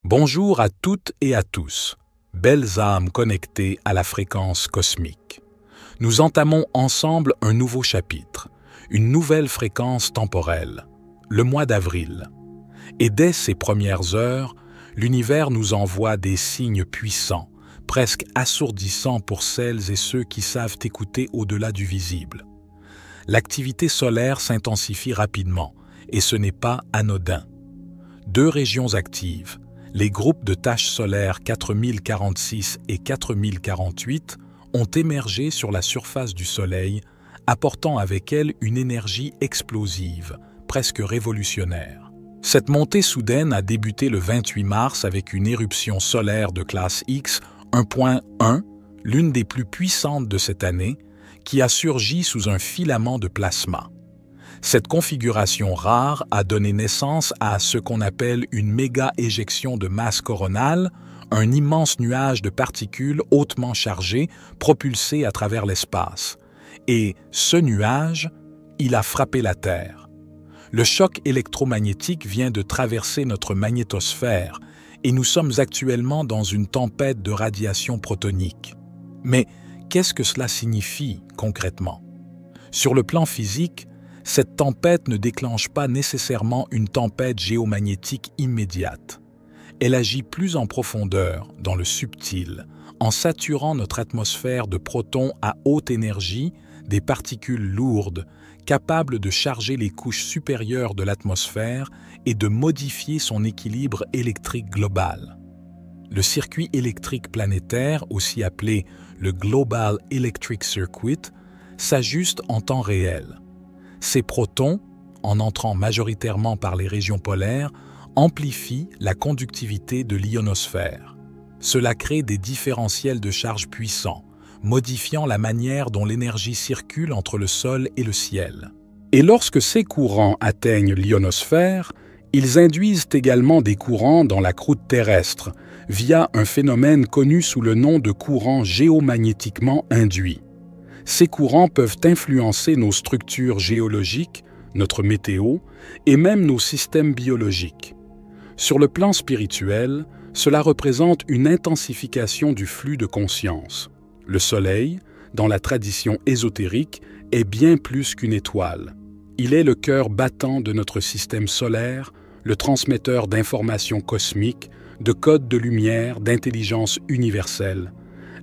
Bonjour à toutes et à tous, belles âmes connectées à la fréquence cosmique. Nous entamons ensemble un nouveau chapitre, une nouvelle fréquence temporelle, le mois d'avril. Et dès ces premières heures, l'univers nous envoie des signes puissants, presque assourdissants pour celles et ceux qui savent écouter au-delà du visible. L'activité solaire s'intensifie rapidement, et ce n'est pas anodin. Deux régions actives, les groupes de taches solaires 4046 et 4048 ont émergé sur la surface du Soleil, apportant avec elles une énergie explosive, presque révolutionnaire. Cette montée soudaine a débuté le 28 mars avec une éruption solaire de classe X 1.1, l'une des plus puissantes de cette année, qui a surgi sous un filament de plasma. Cette configuration rare a donné naissance à ce qu'on appelle une méga-éjection de masse coronale, un immense nuage de particules hautement chargées propulsées à travers l'espace. Et ce nuage, il a frappé la Terre. Le choc électromagnétique vient de traverser notre magnétosphère et nous sommes actuellement dans une tempête de radiation protonique. Mais qu'est-ce que cela signifie concrètement? Sur le plan physique, cette tempête ne déclenche pas nécessairement une tempête géomagnétique immédiate. Elle agit plus en profondeur, dans le subtil, en saturant notre atmosphère de protons à haute énergie, des particules lourdes, capables de charger les couches supérieures de l'atmosphère et de modifier son équilibre électrique global. Le circuit électrique planétaire, aussi appelé le Global Electric Circuit, s'ajuste en temps réel. Ces protons, en entrant majoritairement par les régions polaires, amplifient la conductivité de l'ionosphère. Cela crée des différentiels de charge puissants, modifiant la manière dont l'énergie circule entre le sol et le ciel. Et lorsque ces courants atteignent l'ionosphère, ils induisent également des courants dans la croûte terrestre, via un phénomène connu sous le nom de courant géomagnétiquement induit. Ces courants peuvent influencer nos structures géologiques, notre météo et même nos systèmes biologiques. Sur le plan spirituel, cela représente une intensification du flux de conscience. Le Soleil, dans la tradition ésotérique, est bien plus qu'une étoile. Il est le cœur battant de notre système solaire, le transmetteur d'informations cosmiques, de codes de lumière, d'intelligence universelle.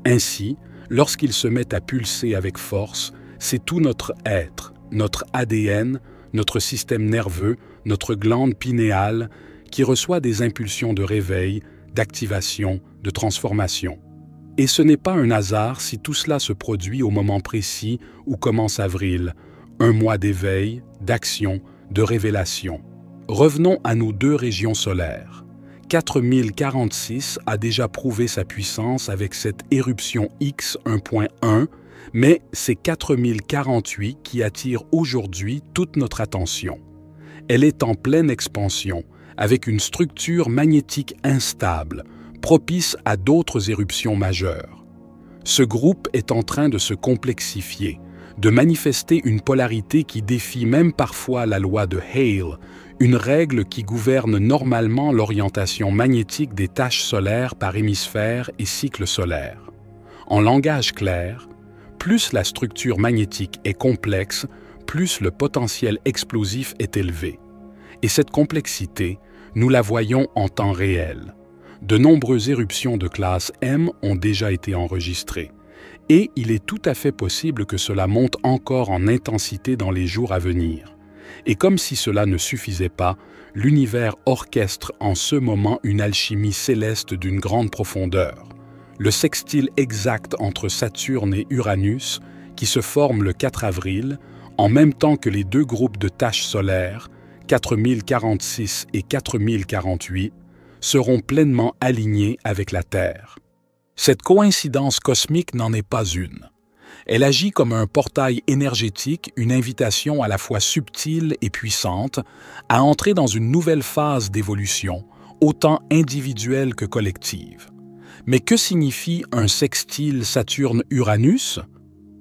Ainsi, lorsqu'il se met à pulser avec force, c'est tout notre être, notre ADN, notre système nerveux, notre glande pinéale, qui reçoit des impulsions de réveil, d'activation, de transformation. Et ce n'est pas un hasard si tout cela se produit au moment précis où commence avril, un mois d'éveil, d'action, de révélation. Revenons à nos deux régions solaires. 4046 a déjà prouvé sa puissance avec cette éruption X 1.1, mais c'est 4048 qui attire aujourd'hui toute notre attention. Elle est en pleine expansion, avec une structure magnétique instable, propice à d'autres éruptions majeures. Ce groupe est en train de se complexifier, de manifester une polarité qui défie même parfois la loi de Hale, une règle qui gouverne normalement l'orientation magnétique des taches solaires par hémisphère et cycle solaire. En langage clair, plus la structure magnétique est complexe, plus le potentiel explosif est élevé. Et cette complexité, nous la voyons en temps réel. De nombreuses éruptions de classe M ont déjà été enregistrées. Et il est tout à fait possible que cela monte encore en intensité dans les jours à venir. Et comme si cela ne suffisait pas, l'univers orchestre en ce moment une alchimie céleste d'une grande profondeur. Le sextile exact entre Saturne et Uranus, qui se forme le 4 avril, en même temps que les deux groupes de taches solaires, 4046 et 4048, seront pleinement alignés avec la Terre. Cette coïncidence cosmique n'en est pas une. Elle agit comme un portail énergétique, une invitation à la fois subtile et puissante à entrer dans une nouvelle phase d'évolution, autant individuelle que collective. Mais que signifie un sextile Saturne-Uranus?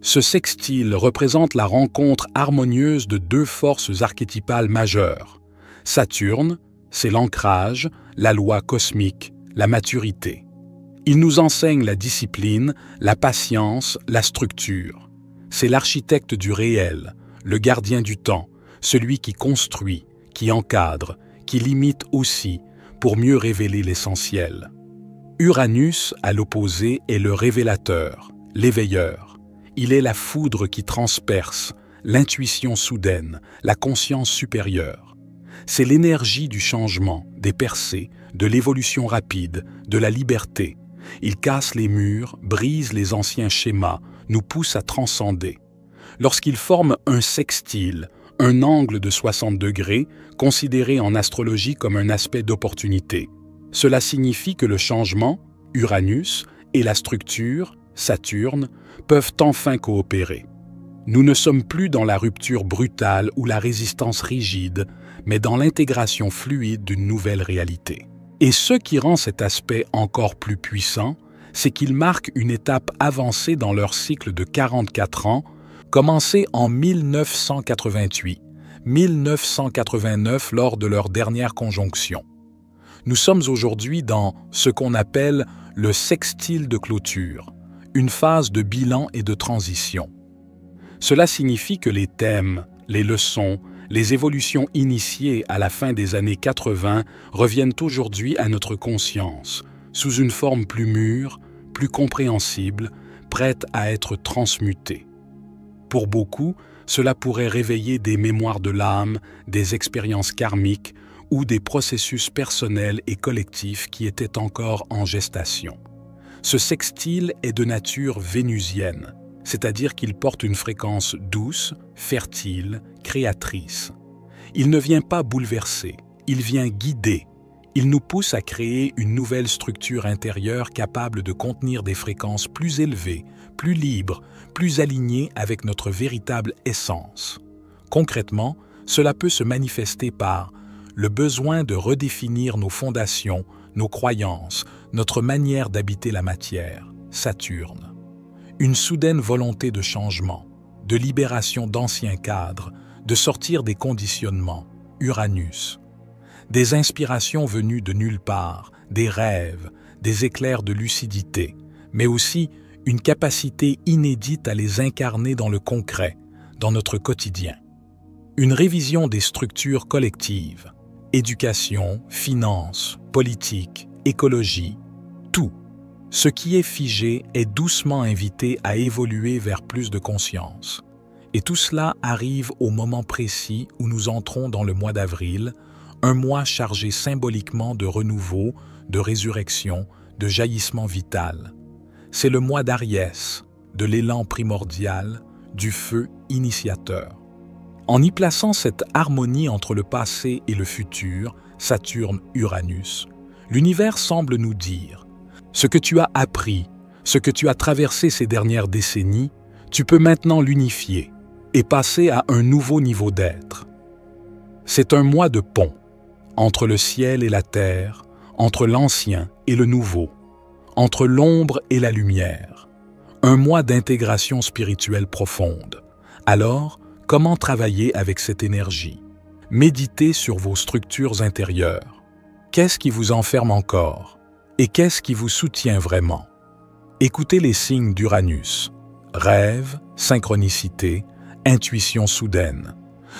Ce sextile représente la rencontre harmonieuse de deux forces archétypales majeures. Saturne, c'est l'ancrage, la loi cosmique, la maturité. Il nous enseigne la discipline, la patience, la structure. C'est l'architecte du réel, le gardien du temps, celui qui construit, qui encadre, qui limite aussi, pour mieux révéler l'essentiel. Uranus, à l'opposé, est le révélateur, l'éveilleur. Il est la foudre qui transperce, l'intuition soudaine, la conscience supérieure. C'est l'énergie du changement, des percées, de l'évolution rapide, de la liberté. Il casse les murs, brise les anciens schémas, nous pousse à transcender. Lorsqu'il forme un sextile, un angle de 60 degrés, considéré en astrologie comme un aspect d'opportunité, cela signifie que le changement, Uranus, et la structure, Saturne, peuvent enfin coopérer. Nous ne sommes plus dans la rupture brutale ou la résistance rigide, mais dans l'intégration fluide d'une nouvelle réalité. Et ce qui rend cet aspect encore plus puissant, c'est qu'il marque une étape avancée dans leur cycle de 44 ans, commencé en 1988-1989 lors de leur dernière conjonction. Nous sommes aujourd'hui dans ce qu'on appelle le sextile de clôture, une phase de bilan et de transition. Cela signifie que les thèmes, les leçons, les évolutions initiées à la fin des années 80 reviennent aujourd'hui à notre conscience, sous une forme plus mûre, plus compréhensible, prête à être transmutée. Pour beaucoup, cela pourrait réveiller des mémoires de l'âme, des expériences karmiques ou des processus personnels et collectifs qui étaient encore en gestation. Ce sextile est de nature vénusienne, c'est-à-dire qu'il porte une fréquence douce, fertile, créatrice. Il ne vient pas bouleverser, il vient guider. Il nous pousse à créer une nouvelle structure intérieure capable de contenir des fréquences plus élevées, plus libres, plus alignées avec notre véritable essence. Concrètement, cela peut se manifester par le besoin de redéfinir nos fondations, nos croyances, notre manière d'habiter la matière, Saturne. Une soudaine volonté de changement, de libération d'anciens cadres, de sortir des conditionnements, Uranus. Des inspirations venues de nulle part, des rêves, des éclairs de lucidité, mais aussi une capacité inédite à les incarner dans le concret, dans notre quotidien. Une révision des structures collectives, éducation, finances, politique, écologie, tout. Ce qui est figé est doucement invité à évoluer vers plus de conscience. Et tout cela arrive au moment précis où nous entrons dans le mois d'avril, un mois chargé symboliquement de renouveau, de résurrection, de jaillissement vital. C'est le mois d'Ariès, de l'élan primordial, du feu initiateur. En y plaçant cette harmonie entre le passé et le futur, Saturne-Uranus, l'univers semble nous dire « Ce que tu as appris, ce que tu as traversé ces dernières décennies, tu peux maintenant l'unifier et passer à un nouveau niveau d'être. » C'est un mois de pont, entre le ciel et la terre, entre l'ancien et le nouveau, entre l'ombre et la lumière. Un mois d'intégration spirituelle profonde. Alors, comment travailler avec cette énergie? Méditez sur vos structures intérieures. Qu'est-ce qui vous enferme encore? Et qu'est-ce qui vous soutient vraiment? Écoutez les signes d'Uranus. Rêve, synchronicité, intuition soudaine.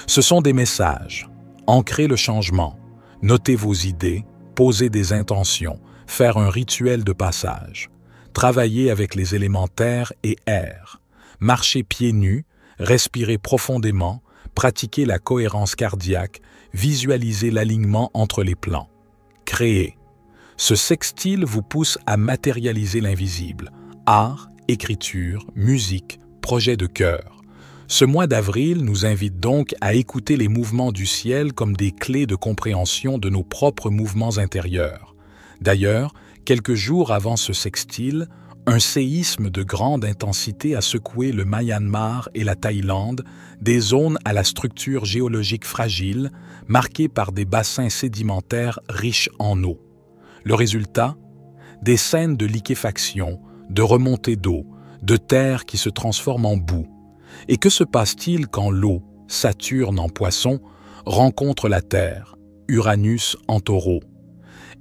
Ce sont des messages. Ancrez le changement. Notez vos idées, posez des intentions, faire un rituel de passage. Travaillez avec les éléments terre et air. Marchez pieds nus, respirez profondément, pratiquez la cohérence cardiaque, visualisez l'alignement entre les plans. Créez. Ce sextile vous pousse à matérialiser l'invisible. Art, écriture, musique, projet de cœur. Ce mois d'avril nous invite donc à écouter les mouvements du ciel comme des clés de compréhension de nos propres mouvements intérieurs. D'ailleurs, quelques jours avant ce sextile, un séisme de grande intensité a secoué le Myanmar et la Thaïlande, des zones à la structure géologique fragile, marquées par des bassins sédimentaires riches en eau. Le résultat? Des scènes de liquéfaction, de remontée d'eau, de terre qui se transforme en boue. Et que se passe-t-il quand l'eau, Saturne en Poisson, rencontre la Terre, Uranus en Taureau?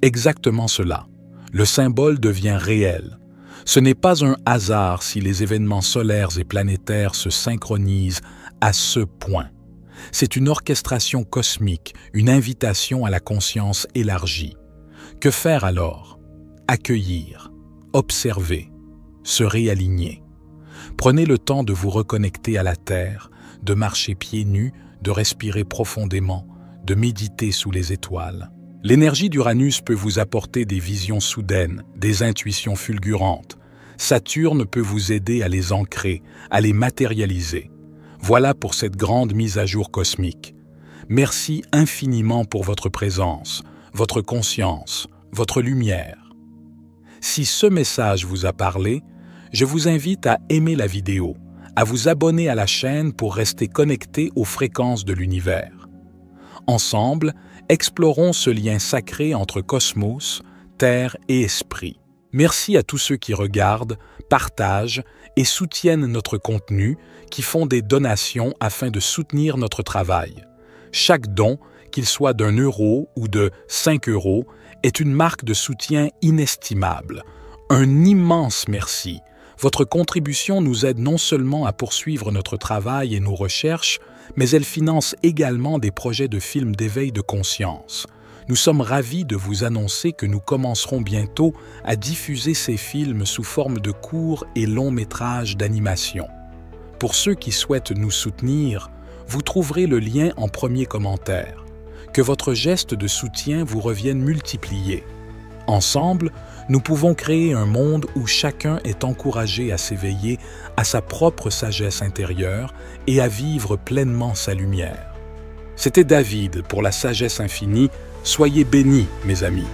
Exactement cela. Le symbole devient réel. Ce n'est pas un hasard si les événements solaires et planétaires se synchronisent à ce point. C'est une orchestration cosmique, une invitation à la conscience élargie. Que faire alors? Accueillir, observer, se réaligner. Prenez le temps de vous reconnecter à la Terre, de marcher pieds nus, de respirer profondément, de méditer sous les étoiles. L'énergie d'Uranus peut vous apporter des visions soudaines, des intuitions fulgurantes. Saturne peut vous aider à les ancrer, à les matérialiser. Voilà pour cette grande mise à jour cosmique. Merci infiniment pour votre présence, votre conscience, votre lumière. Si ce message vous a parlé, je vous invite à aimer la vidéo, à vous abonner à la chaîne pour rester connecté aux fréquences de l'univers. Ensemble, explorons ce lien sacré entre cosmos, terre et esprit. Merci à tous ceux qui regardent, partagent et soutiennent notre contenu, qui font des donations afin de soutenir notre travail. Chaque don, qu'il soit d'1 euro ou de 5 euros, est une marque de soutien inestimable. Un immense merci. Votre contribution nous aide non seulement à poursuivre notre travail et nos recherches, mais elle finance également des projets de films d'éveil de conscience. Nous sommes ravis de vous annoncer que nous commencerons bientôt à diffuser ces films sous forme de courts et longs métrages d'animation. Pour ceux qui souhaitent nous soutenir, vous trouverez le lien en premier commentaire. Que votre geste de soutien vous revienne multiplié. Ensemble, nous pouvons créer un monde où chacun est encouragé à s'éveiller à sa propre sagesse intérieure et à vivre pleinement sa lumière. C'était David pour la sagesse infinie. Soyez bénis, mes amis.